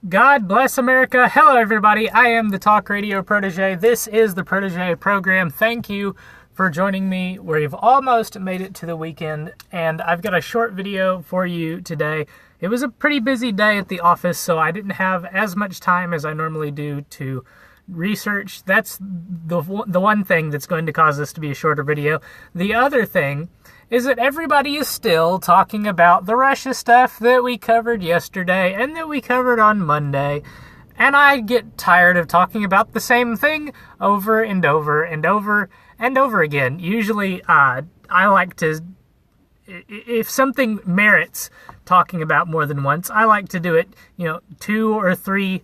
God bless America. Hello, everybody. I am the Talk Radio Protege. This is the Protege program. Thank you for joining me. We've almost made it to the weekend, and I've got a short video for you today. It was a pretty busy day at the office, so I didn't have as much time as I normally do to research. That's the one thing that's going to cause this to be a shorter video. The other thing is that everybody is still talking about the Russia stuff that we covered yesterday and that we covered on Monday. And I get tired of talking about the same thing over and over and over and over again. Usually, I like to, if something merits talking about more than once, I like to do it, 2 or 3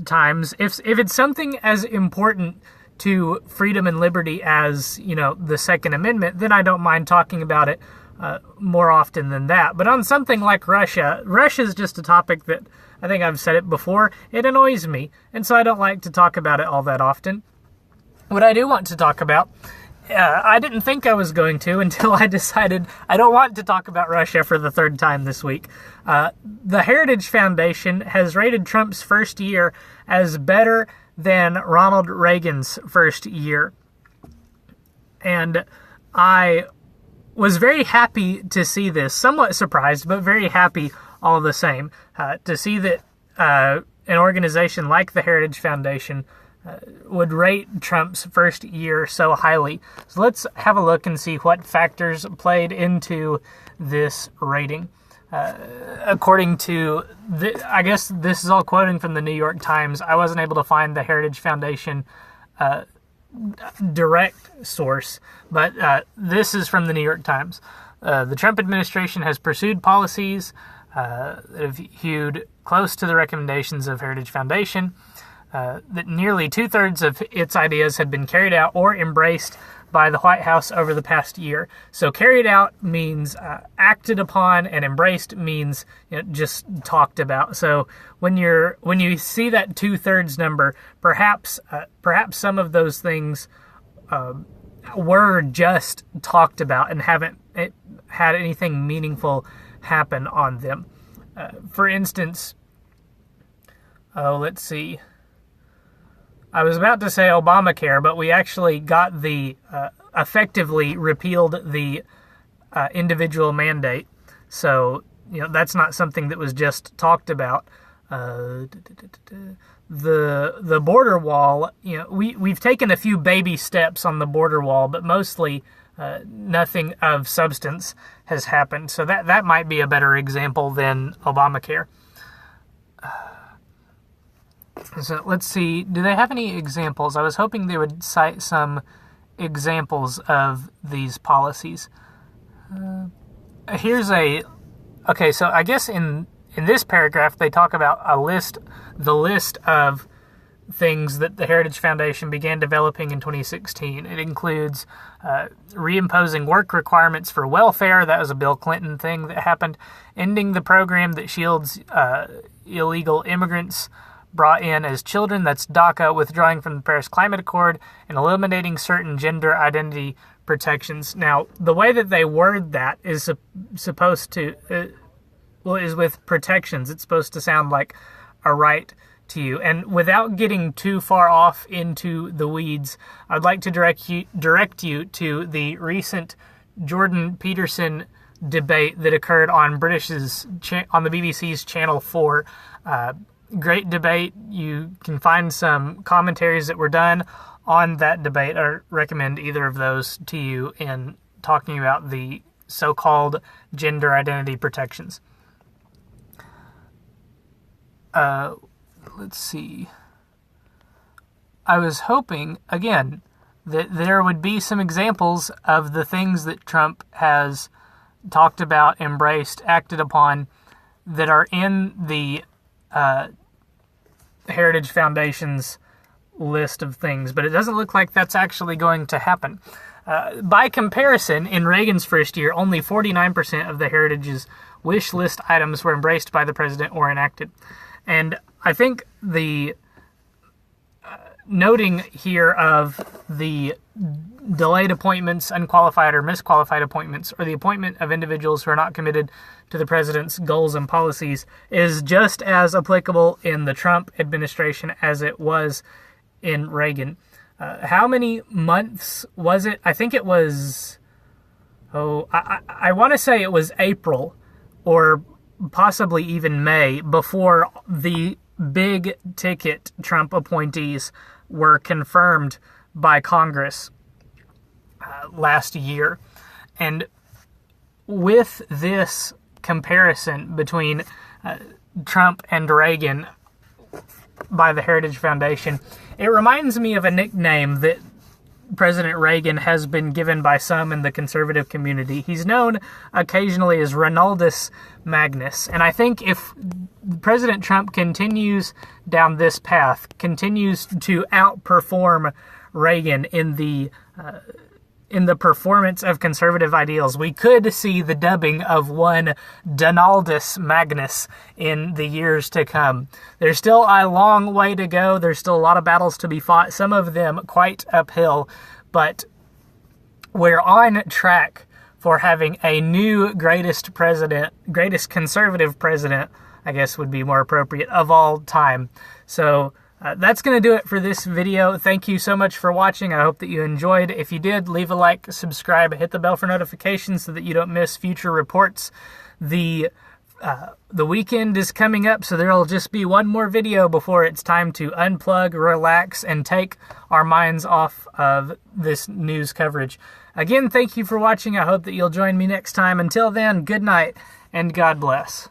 times. If it's something as important to freedom and liberty as, the Second Amendment, then I don't mind talking about it more often than that. But on something like Russia's just a topic that, I think I've said it before, it annoys me, and so I don't like to talk about it all that often. What I do want to talk about, I didn't think I was going to until I decided I don't want to talk about Russia for the 3rd time this week. The Heritage Foundation has rated Trump's first year as better than Ronald Reagan's first year. And I was very happy to see this, somewhat surprised, but very happy all the same, to see that an organization like the Heritage Foundation would rate Trump's first year so highly. So let's have a look and see what factors played into this rating. According to, I guess this is all quoting from the New York Times. I wasn't able to find the Heritage Foundation direct source, but this is from the New York Times. The Trump administration has pursued policies that have hewed close to the recommendations of Heritage Foundation, that nearly 2/3 of its ideas had been carried out or embraced by the White House over the past year. So carried out means acted upon, and embraced means just talked about. So when you see that 2/3 number, perhaps some of those things were just talked about and haven't had anything meaningful happen on them. For instance, let's see. I was about to say Obamacare, but we actually got effectively repealed the individual mandate. So, that's not something that was just talked about. The border wall, we've taken a few baby steps on the border wall, but mostly nothing of substance has happened. So that might be a better example than Obamacare. So let's see, do they have any examples? I was hoping they would cite some examples of these policies. Okay, so I guess in this paragraph they talk about the list of things that the Heritage Foundation began developing in 2016. It includes reimposing work requirements for welfare. That was a Bill Clinton thing that happened. Ending the program that shields illegal immigrants brought in as children, that's DACA, withdrawing from the Paris Climate Accord, and eliminating certain gender identity protections. Now, the way that they word that is supposed to, is with protections. It's supposed to sound like a right to you. And without getting too far off into the weeds, I'd like to direct you to the recent Jordan Peterson debate that occurred on on the BBC's Channel 4. Great debate. You can find some commentaries that were done on that debate. I recommend either of those to you in talking about the so-called gender identity protections. Let's see. I was hoping, again, that there would be some examples of the things that Trump has talked about, embraced, acted upon, that are in the Heritage Foundation's list of things, but it doesn't look like that's actually going to happen. By comparison, in Reagan's first year, only 49% of the Heritage's wish list items were embraced by the president or enacted. And I think the noting here of the delayed appointments, unqualified or misqualified appointments, or the appointment of individuals who are not committed to the president's goals and policies is just as applicable in the Trump administration as it was in Reagan. How many months was it? I think it was, I want to say it was April or possibly even May before the big ticket Trump appointees were confirmed by Congress last year. And with this comparison between Trump and Reagan by the Heritage Foundation, it reminds me of a nickname that President Reagan has been given by some in the conservative community. He's known occasionally as Donaldus Magnus. And I think if President Trump continues down this path, continues to outperform Reagan in the performance of conservative ideals, we could see the dubbing of one Donaldus Magnus in the years to come. There's still a long way to go. There's still a lot of battles to be fought, some of them quite uphill, but we're on track for having a new greatest conservative president, I guess would be more appropriate, of all time. So that's going to do it for this video. Thank you so much for watching. I hope that you enjoyed. If you did, leave a like, subscribe, hit the bell for notifications so that you don't miss future reports. The weekend is coming up, so there'll just be one more video before it's time to unplug, relax, and take our minds off of this news coverage. Again, thank you for watching. I hope that you'll join me next time. Until then, good night and God bless.